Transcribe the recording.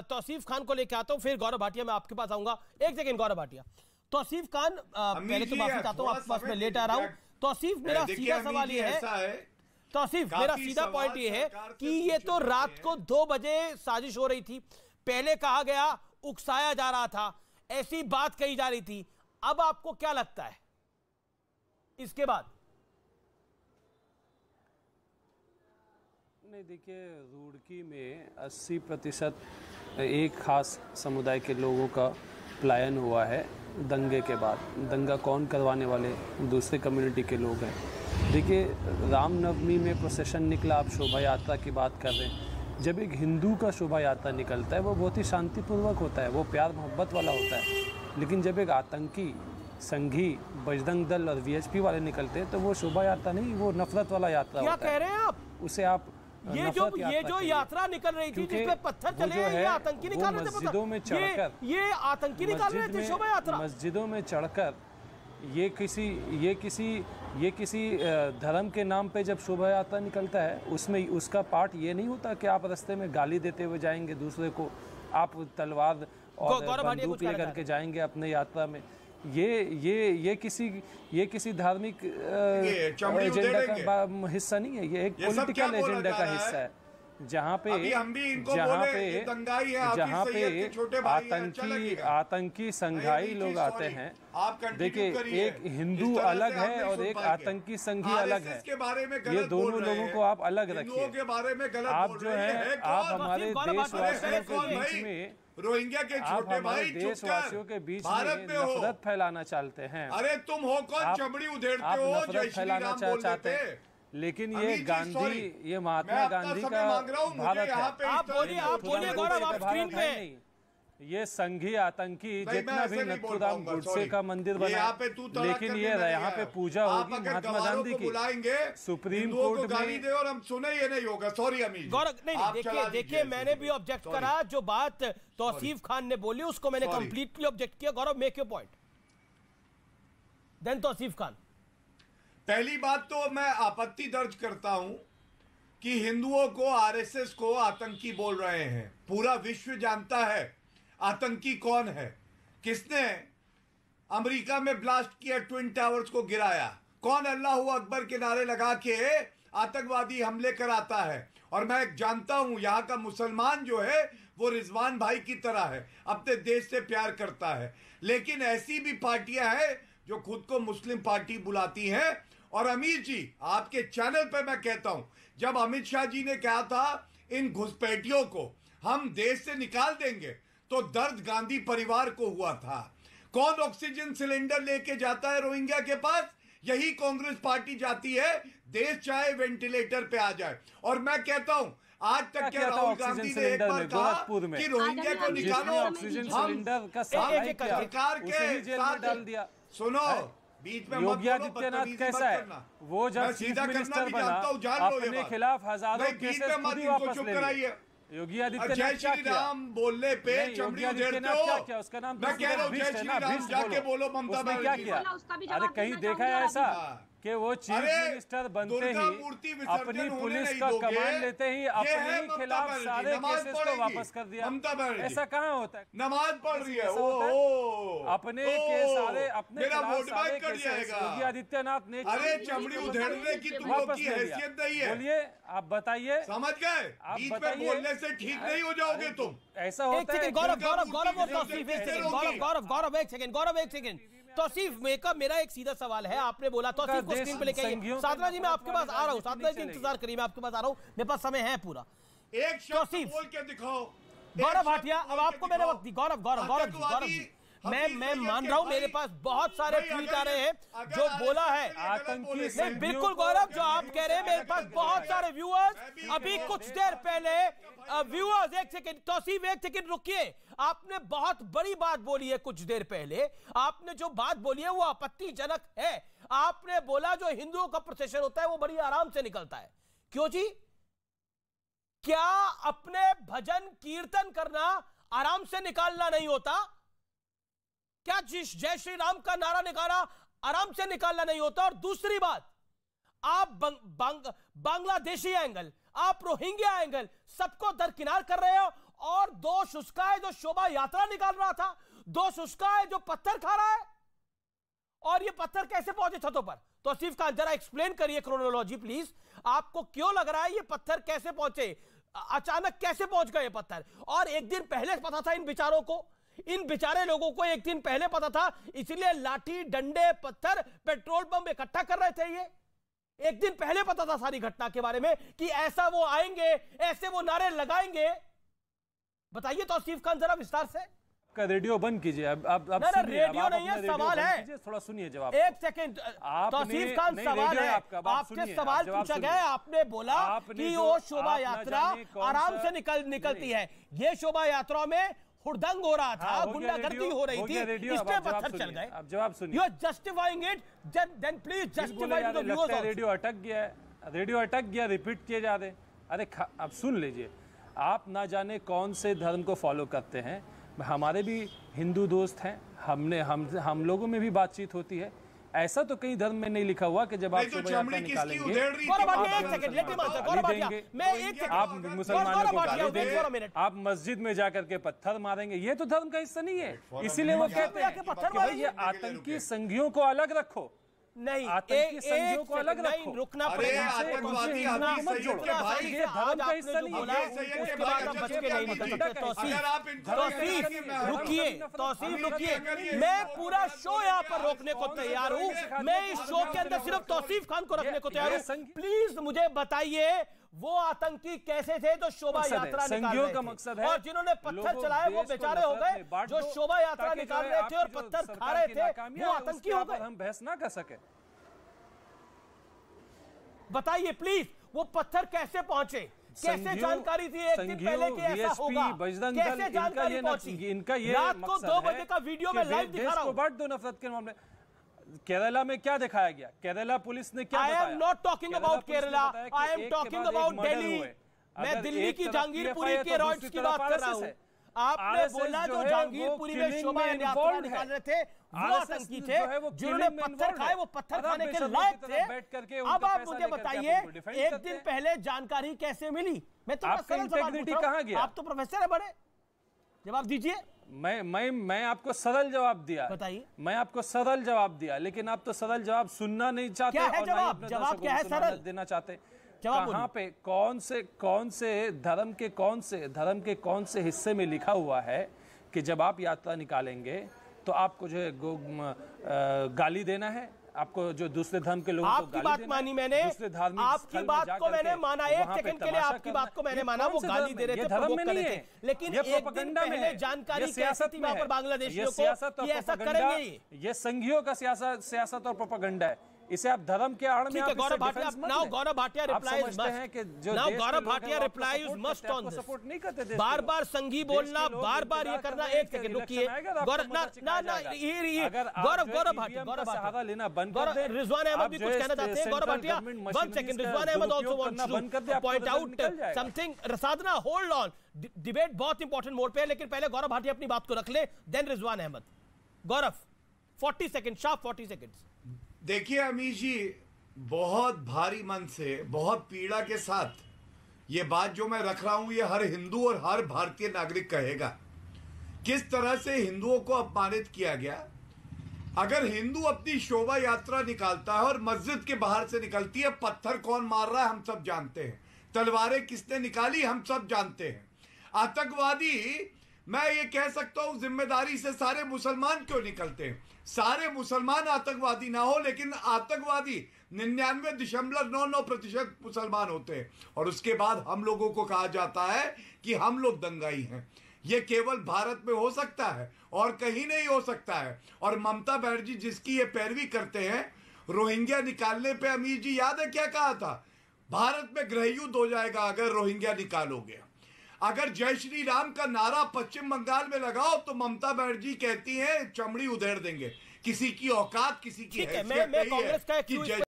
तौसीफ खान को लेकर आता हूं, फिर गौरव भाटिया मैं आपके पास आऊंगा। एक सेकंड गौरव भाटिया, तौसीफ खान पहले तो माफी चाहता हूं, आपके पास मैं लेट आ रहा हूं। तौसीफ, मेरा सीधा सवाल ये है, तौसीफ मेरा सीधा पॉइंट ये है कि ये तो रात को 2 बजे साजिश हो रही थी, पहले कहा गया उकसाया जा रहा था, ऐसी बात कही जा रही थी, अब आपको क्या लगता है इसके बाद? नहीं, देखिए, रुड़की में 80% एक खास समुदाय के लोगों का पलायन हुआ है दंगे के बाद। दंगा कौन करवाने वाले? दूसरे कम्युनिटी के लोग हैं। देखिए, रामनवमी में प्रोसेशन निकला, आप शोभा यात्रा की बात कर रहे हैं। जब एक हिंदू का शोभा यात्रा निकलता है वो बहुत ही शांतिपूर्वक होता है, वो प्यार मोहब्बत वाला होता है। लेकिन जब एक आतंकी, संघी, बजरंग दल और वीएचपी वाले निकलते हैं तो वो शोभा यात्रा नहीं, वो नफरत वाला यात्रा होता है। क्या कह रहे हैं आप? उसे आप ये जो यात्रा निकल रही थी जिसपे पत्थर चले, ये आतंकी निकाल रहे थे, मस्जिदों में चढ़कर, ये आतंकी निकाल रहे थे शोभा यात्रा। मस्जिदों में चढ़कर ये किसी धर्म के नाम पे जब शोभा यात्रा निकलता है, उसमें उसका पार्ट ये नहीं होता कि आप रास्ते में गाली देते हुए जाएंगे दूसरे को, आप तलवार और बंदूक लेकर के जाएंगे अपने यात्रा में। ये किसी धार्मिक एजेंडा का हिस्सा नहीं है, ये एक पॉलिटिकल एजेंडा का हिस्सा है, जहाँ पे आतंकी संघाई लोग आते हैं। देखिए, एक हिंदू अलग है और एक आतंकी संघी अलग है, ये दोनों लोगों को आप अलग रखिए। आप जो है, आप हमारे देशवासियों के बीच में, रोहिंग्या के छोटे भाई, देशवासियों के बीच में नफरत फैलाना चाहते हैं। अरे तुम हो कौन, चमड़ी उधेड़ते हो, नफरत फैलाना चाहते हैं। लेकिन ये गांधी, ये महात्मा गांधी का भारत है। आप बोलिए गौरव, आप स्क्रीन पे। ये संघी आतंकी जितना भी नथुराम गोडसे का मंदिर बना, लेकिन ये यहाँ पे पूजा होगी महात्मा गांधी की। बुलाएंगे सुप्रीम कोर्ट गाली दे और हम सुने, ये नहीं होगा। सॉरी अमीर गौरव, नहीं देखिए, मैंने भी ऑब्जेक्ट करा, जो बात तौसीफ खान ने बोली उसको मैंने कंप्लीटली ऑब्जेक्ट किया। Gaurav, make your point, then Tauseef Khan. पहली बात तो मैं आपत्ति दर्ज करता हूं कि हिंदुओं को, आरएसएस को आतंकी बोल रहे हैं। पूरा विश्व जानता है आतंकी कौन है, किसने अमेरिका में ब्लास्ट किया, ट्विन टावर्स को गिराया, कौन अल्लाह अकबर के नारे लगा के आतंकवादी हमले कराता है। और मैं जानता हूं यहां का मुसलमान जो है वो रिजवान भाई की तरह है, अपने देश से प्यार करता है। लेकिन ऐसी भी पार्टियां हैं जो खुद को मुस्लिम पार्टी बुलाती हैं। और अमीर जी, आपके चैनल पे मैं कहता हूं, जब अमित शाह जी ने कहा था इन घुसपैठियों को हम देश से निकाल देंगे, तो दर्द गांधी परिवार को हुआ था। कौन ऑक्सीजन सिलेंडर लेके जाता है रोहिंग्या के पास? यही कांग्रेस पार्टी जाती है, देश चाहे वेंटिलेटर पे आ जाए। और मैं कहता हूं, आज तक क्या राहुल गांधी ने एक बार कहा कि रोहिंग्या को निकालो? ऑक्सीजन सिलेंडर का सरकार के साथ डाल दिया। सुनो, बीच में योगी आदित्यनाथ कैसा है, वो जब चीफ मिनिस्टर बना, अपने खिलाफ हजारों केसेस खुद ही वापस ले लिए। योगी आदित्यनाथ जय श्री राम बोलने पे चमड़ी उधेड़ते हो। क्या उसका नाम? मैं कह रहा हूं जय श्री राम जाके बोलो ममता बनर्जी। क्या किया? अरे कहीं देखा है ऐसा कि वो चीफ मिनिस्टर बनते ही अपनी पुलिस का कमांड लेते ही अपने खिलाफ सारे केसेस को वापस कर दिया? ऐसा कहाँ होता है? नमाज पढ़ रही है अपने के सारे, अपने खिलाफ सारे केसेस योगी आदित्यनाथ ने, अरे चमड़ी उधेड़ने की तुम लोग की हैसियत नहीं है। बोलिए, आप बताइए। समझ गए? बीच में बोलने से ठीक नहीं हो जाओगे तुम। ऐसा होता है। गौरव एक सेकंड, तौसीफ, मेरा एक सीधा सवाल है। आपने बोला तौसीफ को स्क्रीन पे लेके आइए। साधना जी, मैं आपके पास आ रहा हूँ, साधना जी इंतजार करिए, मैं आपके पास आ रहा हूँ, मेरे पास समय है पूरा। एक शब्द बोल के दिखाओ। गौरव भाटिया, अब आपको मैंने वक्त दी। गौरव जी, मैं मान रहा हूं, मेरे पास बहुत सारे ट्वीट आ रहे हैं जो बोला है आतंकी। नहीं, बिल्कुल गौरव, जो आप कह रहे हैं, मेरे पास बहुत सारे व्यूअर्स अभी कुछ देर पहले, व्यूअर्स एक सेकंड, तौसीफ एक सेकंड रुकिए। आपने बहुत बड़ी बात बोली है कुछ देर पहले। आपने जो बात बोली है वो आपत्तिजनक है। आपने बोला जो हिंदुओं का प्रोसेशन होता है वो बड़ी आराम से निकलता है। क्यों जी? क्या अपने भजन कीर्तन करना आराम से निकालना नहीं होता? क्या जय श्री राम का नारा निकाला आराम से निकालना नहीं होता? और दूसरी बात, आप बांग्लादेशी एंगल, आप रोहिंग्या एंगल, सबको दरकिनार कर रहे हो और 2 शुष्का है जो शोभा यात्रा निकाल रहा था, 2 शुष्का है जो पत्थर खा रहा है। और ये पत्थर कैसे पहुंचे छतों पर? तौसीफ खान जरा एक्सप्लेन करिए क्रोनोलॉजी प्लीज। आपको क्यों लग रहा है ये पत्थर कैसे पहुंचे, अचानक कैसे पहुंच गए पत्थर? और एक दिन पहले पता था इन बेचारों को, इन बेचारे लोगों को एक दिन पहले पता था, इसलिए लाठी डंडे पत्थर पेट्रोल पंप इकट्ठा कर रहे थे। ये एक दिन पहले पता था सारी घटना के बारे में कि ऐसा वो आएंगे, ऐसे वो नारे लगाएंगे। बताइए तौसीफ खान जरा विस्तार से। का रेडियो बंद कीजिए। अब रेडियो नहीं है, सवाल है, थोड़ा सुनिए जवाब। एक सेकंड तौसीफ खान, सवाल है, आपसे सवाल पूछा गया, आपने बोला कि वो शोभा यात्रा आराम से निकलती है। ये शोभा यात्रा में हुड़दंग हो रहा था, गुंडागर्दी हो रही थी, इसमें पत्थर चल गए। अब जवाब सुनिए। You are justifying it, then please justify to the viewers. Radio अटक गया है, रेडियो अटक गया, रिपीट किए जा रहे। अरे अब सुन लीजिए, आप ना जाने कौन से धर्म को फॉलो करते हैं। हमारे भी हिंदू दोस्त हैं, हम लोगों में भी बातचीत होती है। ऐसा तो कई धर्म में नहीं लिखा हुआ कि जब आप शोभा यात्रा निकालेंगे आप मुसलमानों को गाली देंगे, आप मस्जिद में जाकर के पत्थर मारेंगे, ये तो धर्म का हिस्सा नहीं है। इसीलिए वो कहते हैं कि भाई ये आतंकी संघियों को अलग रखो, नहीं, आतंकी संघियों को अलग रखो, रुकना पड़ेगा। आतंकवादी ये धर्म का हिस्सा नहीं है। उसके बाद आप बच के नहीं निकल सकते। तौसीफ रुकिए, मैं पूरा शो यहाँ पर रोकने को तैयार हूँ। मैं इस शो के अंदर सिर्फ तौसीफ खान को रखने को तैयार हूँ। प्लीज मुझे बताइए वो आतंकी कैसे थे जो शोभा यात्रा निकाल रहे का थे? मकसद है, और जिन्होंने पत्थर चलाए वो बेचारे हो गए, जो शोभा यात्रा निकाल रहे थे और पत्थर खा रहे थे वो आतंकी हो गए। हम बहस ना कर सके। बताइए प्लीज, वो पत्थर कैसे पहुंचे, कैसे जानकारी थी एक दिन पहले कि ऐसा होगा, कैसे जानकारी पहुंची? इनका ये रात को 2 बजे का वीडियो में लाइव दिखा रहा हूं। बांट दो नफरत के मामले। केरला में क्या दिखाया गया? केरला पुलिस ने क्या बताया? I am not talking about Kerala, I am talking about Delhi. मैं दिल्ली की जहांगीरपुरी के रॉयट्स की बात कर रहा हूँ। आपने बोला जो जहांगीरपुरी में शोभा यात्रा निकाल रहे थे वो आतंकी थे, जिन्होंने पत्थर खाए वो पत्थर खाने के लायक थे। अब आप मुझे बताइए एक दिन पहले जानकारी कैसे मिली? मैं तो सरल सवाल पूछ रहा हूं, आप तो प्रोफेसर है बड़े, जवाब दीजिए। मैं आपको सरल जवाब दिया, बताइए। मैं आपको सरल जवाब दिया, लेकिन आप तो सरल जवाब सुनना नहीं चाहते। क्या है जवाब? जवाब क्या है? सरल देना चाहते। जवाब कहां पे कौन से धर्म के कौन से हिस्से में लिखा हुआ है कि जब आप यात्रा निकालेंगे तो आपको जो है गाली देना है, आपको जो दूसरे धर्म के लोगों को गाली बात देना मानी मैंने, आपकी बात को मैंने माना, एक सेकंड के लिए आपकी बात को मैंने माना, वो गाली दे रहे थे, प्रवोक कर रहे थे, लेकिन एक दिन पहले जानकारी कैसी थी वहां पर बांग्लादेशियों को कि ऐसा करेंगे? ये संघियों का सियासत और प्रोपेगेंडा है। इसे आप धर्म के आड़ में Gaurav Bhatia replies must on this. Support नहीं करते थे, बार-बार संघी बोलना, बार-बार ये करना। एक सेकंड रुकिए गौरव भाटिया लेना बंद कर दे। रिजवान अहमद भी कुछ कहना चाहते हैं। Gaurav Bhatia 1 second, Rizwan Ahmed also wants to point out something. Sadhana hold on, debate बहुत इंपॉर्टेंट मोड पे है, लेकिन पहले गौरव भाटिया अपनी बात को रख ले, देन रिजवान अहमद। गौरव 40 सेकंड, शार्प 40 सेकंड। देखिए अमीश जी, बहुत भारी मन से, बहुत पीड़ा के साथ ये बात जो मैं रख रहा हूं, ये हर हिंदू और हर भारतीय नागरिक कहेगा किस तरह से हिंदुओं को अपमानित किया गया। अगर हिंदू अपनी शोभा यात्रा निकालता है और मस्जिद के बाहर से निकलती है, पत्थर कौन मार रहा है हम सब जानते हैं, तलवारें किसने निकाली हम सब जानते हैं। आतंकवादी, मैं ये कह सकता हूं जिम्मेदारी से सारे मुसलमान क्यों निकलते हैं? सारे मुसलमान आतंकवादी ना हो, लेकिन आतंकवादी 99.99% मुसलमान होते हैं। और उसके बाद हम लोगों को कहा जाता है कि हम लोग दंगाई हैं। ये केवल भारत में हो सकता है और कहीं नहीं हो सकता है। और ममता बनर्जी जिसकी ये पैरवी करते हैं, रोहिंग्या निकालने पे अमीर जी याद है क्या कहा था? भारत में गृहयुद्ध हो जाएगा अगर रोहिंग्या निकालोगे। अगर जय श्री राम का नारा पश्चिम बंगाल में लगाओ तो ममता बनर्जी कहती हैं चमड़ी उधेड़ देंगे। किसी की औकात, किसी की हैसियत नहीं है कि जय